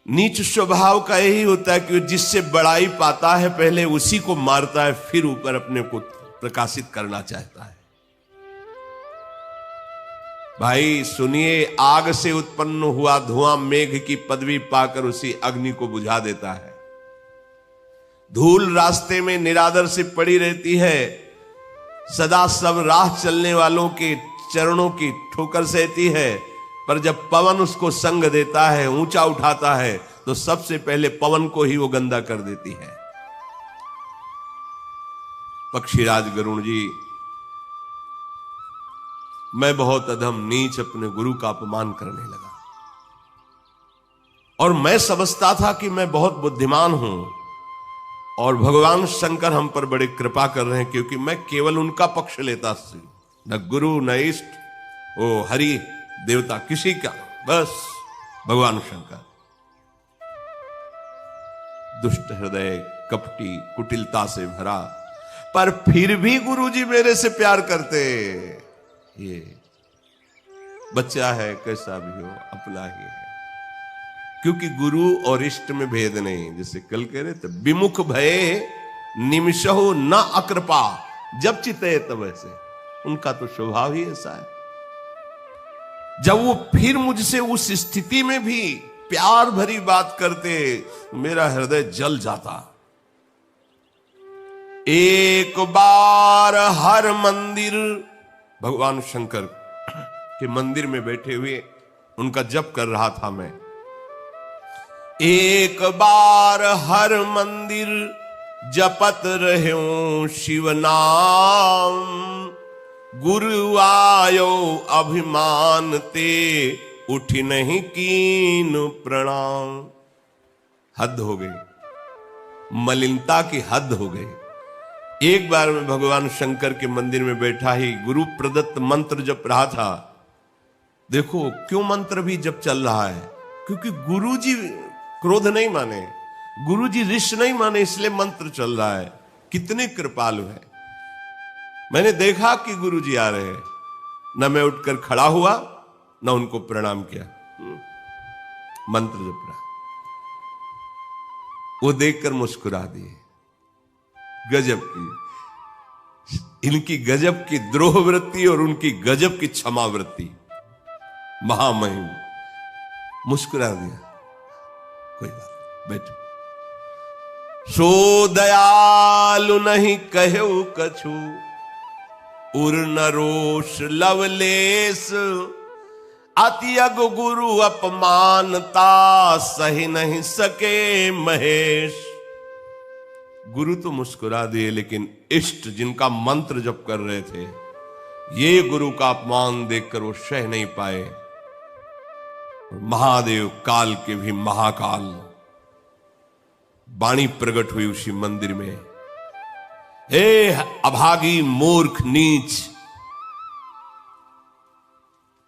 नीच स्वभाव का यही होता है कि जिससे बड़ाई पाता है पहले उसी को मारता है, फिर ऊपर अपने को प्रकाशित करना चाहता है। भाई सुनिए, आग से उत्पन्न हुआ धुआं मेघ की पदवी पाकर उसी अग्नि को बुझा देता है। धूल रास्ते में निरादर से पड़ी रहती है, सदा सब राह चलने वालों के चरणों की ठोकर सहती है, पर जब पवन उसको संग देता है, ऊंचा उठाता है, तो सबसे पहले पवन को ही वो गंदा कर देती है। पक्षीराज गरुण जी, मैं बहुत अधम नीच अपने गुरु का अपमान करने लगा, और मैं समझता था कि मैं बहुत बुद्धिमान हूं और भगवान शंकर हम पर बड़ी कृपा कर रहे हैं, क्योंकि मैं केवल उनका पक्ष लेता था, न गुरु न इष्ट, ओ हरि देवता किसी का, बस भगवान शंकर। दुष्ट हृदय, कपटी, कुटिलता से भरा, पर फिर भी गुरुजी मेरे से प्यार करते। ये बच्चा है, कैसा भी हो अपना ही है, क्योंकि गुरु और इष्ट में भेद नहीं। जैसे कल कह रहे थे, विमुख भये निमिषहु न अकृपा, जब चिते तब ऐसे, उनका तो स्वभाव ही ऐसा है। जब वो फिर मुझसे उस स्थिति में भी प्यार भरी बात करते, मेरा हृदय जल जाता। एक बार हर मंदिर, भगवान शंकर के मंदिर में बैठे हुए उनका जप कर रहा था मैं। एक बार हर मंदिर जपत रहूं शिव नाम, गुरु आयो अभिमान ते उठ नहीं कीन प्रणाम। हद हो गई, मलिनता की हद हो गई। एक बार मैं भगवान शंकर के मंदिर में बैठा ही गुरु प्रदत्त मंत्र जप रहा था। देखो क्यों मंत्र भी जप चल रहा है, क्योंकि गुरुजी क्रोध नहीं माने, गुरुजी ऋष नहीं माने, इसलिए मंत्र चल रहा है। कितने कृपालु है। मैंने देखा कि गुरुजी आ रहे हैं, न मैं उठकर खड़ा हुआ न उनको प्रणाम किया, मंत्र जप रहा। वो देखकर मुस्कुरा दिए। गजब की, इनकी गजब की द्रोह वृत्ति और उनकी गजब की क्षमा वृत्ति, महामहिम। मुस्कुरा दिया, कोई बात, बैठो। सो दयालु नहीं कहो कछु, उर न रोष लवलेस, अति अग गुरु अपमानता, सही नहीं सके महेश। गुरु तो मुस्कुरा दिए, लेकिन इष्ट जिनका मंत्र जप कर रहे थे, ये गुरु का अपमान देखकर वो सह नहीं पाए। महादेव काल के भी महाकाल वाणी प्रकट हुई उसी मंदिर में। हे अभागी मूर्ख नीच,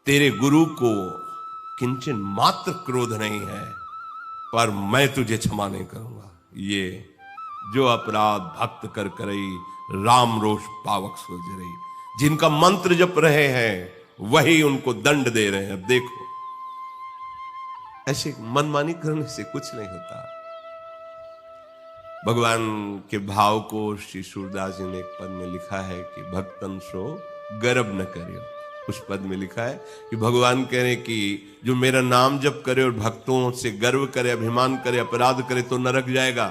तेरे गुरु को किंचन मात्र क्रोध नहीं है, पर मैं तुझे क्षमा नहीं करूंगा। ये जो अपराध भक्त कर करई, राम रोष पावक सोच रही। जिनका मंत्र जप रहे हैं वही उनको दंड दे रहे हैं। अब देखो, ऐसे मनमानी करने से कुछ नहीं होता। भगवान के भाव को श्री सूरदास जी ने एक पद में लिखा है कि भक्तन सो गर्व न करियो। उस पद में लिखा है कि भगवान कह रहे कि जो मेरा नाम जप करे और भक्तों से गर्व करे, अभिमान करे, अपराध करे तो नरक जाएगा।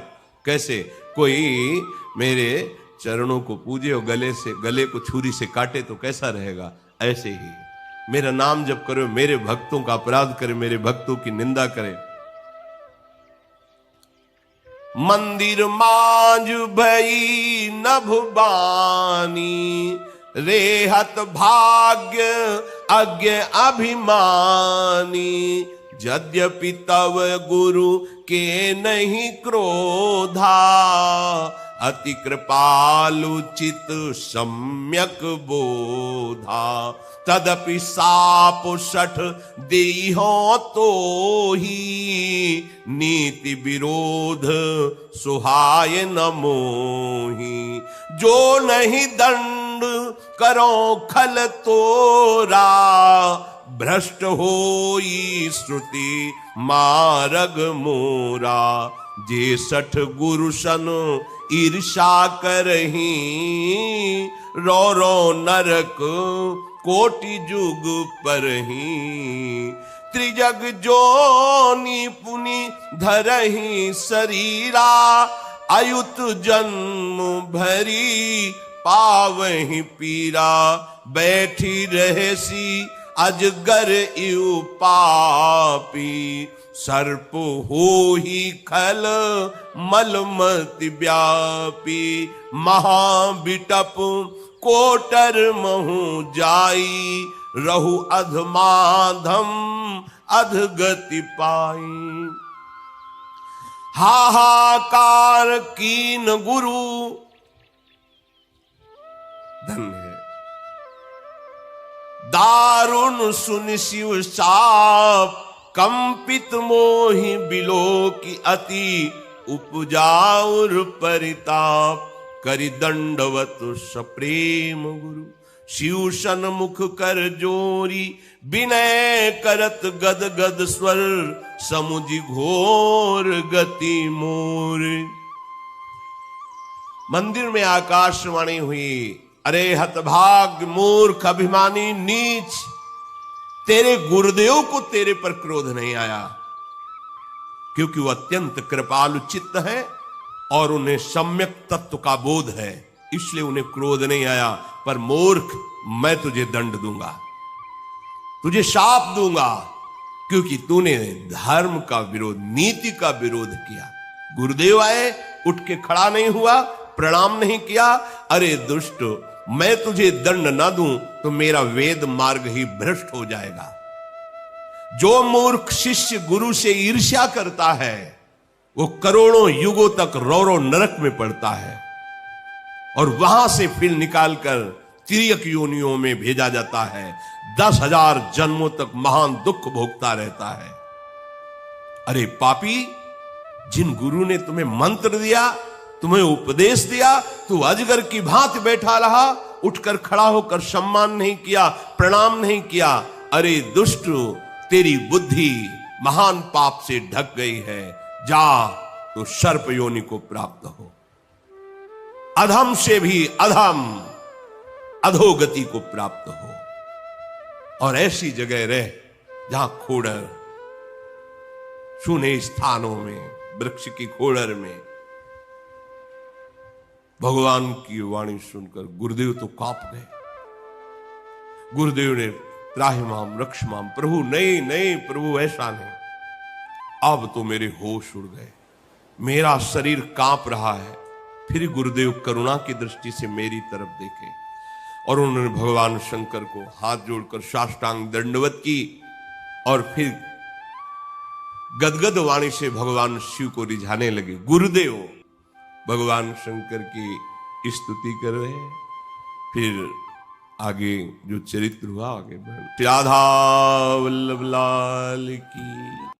कैसे? कोई मेरे चरणों को पूजे और गले को छुरी से काटे तो कैसा रहेगा? ऐसे ही मेरा नाम जप करे, मेरे भक्तों का अपराध करे, मेरे भक्तों की निंदा करे। मंदिर मांझ भई नभबानी, रेहत भाग्य अज्ञ अभिमानी। यद्यपि तव गुरु के नहीं क्रोधा, अति कृपालु चित सम्यक बोधा। तदपि साप सठ देहो तो ही, नीति विरोध सुहाय न मोही। जो नहीं दंड करो खल तोरा, भ्रष्ट होई श्रुति मार्ग मोरा। जे सठ गुरु सन ईर्षा करही, रो रो नरक कोटि जुग परही। त्रिजग जोनि पुनि धरही शरीरा, अयुत जन्म भरी पावहि पीरा। बैठी रहसी अजगर इउ पापी, सर्प होहि खल मलमति व्यापी। महाबिटप कोटर महु जाई, रहु अधमाधम अधगति पाई। हाहाकार कीन गुरु, धन्य है। दारुण सुन शिव साप, कंपित मोहि बिलो की अति उपजाउर परिताप। करि दंडवत सप्रेम गुरु, शिव सन्मुख कर जोरी। विनय करत गद गद स्वर, समुझि घोर गति मोर। मंदिर में आकाशवाणी हुई, अरे हतभाग मूर्ख अभिमानी नीच, तेरे गुरुदेव को तेरे पर क्रोध नहीं आया, क्योंकि वो अत्यंत कृपालु चित्त है और उन्हें सम्यक तत्व का बोध है, इसलिए उन्हें क्रोध नहीं आया। पर मूर्ख, मैं तुझे दंड दूंगा, तुझे शाप दूंगा, क्योंकि तूने धर्म का विरोध, नीति का विरोध किया। गुरुदेव आए, उठ के खड़ा नहीं हुआ, प्रणाम नहीं किया। अरे दुष्ट, मैं तुझे दंड ना दूं तो मेरा वेद मार्ग ही भ्रष्ट हो जाएगा। जो मूर्ख शिष्य गुरु से ईर्ष्या करता है, वो करोड़ों युगों तक रौरव नरक में पड़ता है और वहां से फिर निकालकर तिर्यक योनियों में भेजा जाता है। 10,000 जन्मों तक महान दुख भोगता रहता है। अरे पापी, जिन गुरु ने तुम्हें मंत्र दिया, तुम्हें उपदेश दिया, तू अजगर की भांति बैठा रहा, उठकर खड़ा होकर सम्मान नहीं किया, प्रणाम नहीं किया। अरे दुष्ट, तेरी बुद्धि महान पाप से ढक गई है, जा तो सर्प योनि को प्राप्त हो। अधम से भी अधम अधोगति को प्राप्त हो और ऐसी जगह रह जहां खोड़र, सूने स्थानों में, वृक्ष की खोड़र में भगवान की वाणी सुनकर गुरुदेव तो कांप गए। गुरुदेव ने त्राहिमाम रक्षमाम, प्रभु नहीं नहीं प्रभु, ऐसा नहीं। अब तो मेरे होश उड़ गए, मेरा शरीर कांप रहा है। फिर गुरुदेव करुणा की दृष्टि से मेरी तरफ देखे और उन्होंने भगवान शंकर को हाथ जोड़कर साष्टांग दंडवत की और फिर गदगद वाणी से भगवान शिव को रिझाने लगे। गुरुदेव भगवान शंकर की स्तुति कर रहे हैं। फिर आगे जो चरित्र हुआ आगे बढ़। राधा वल्लभ लाल की।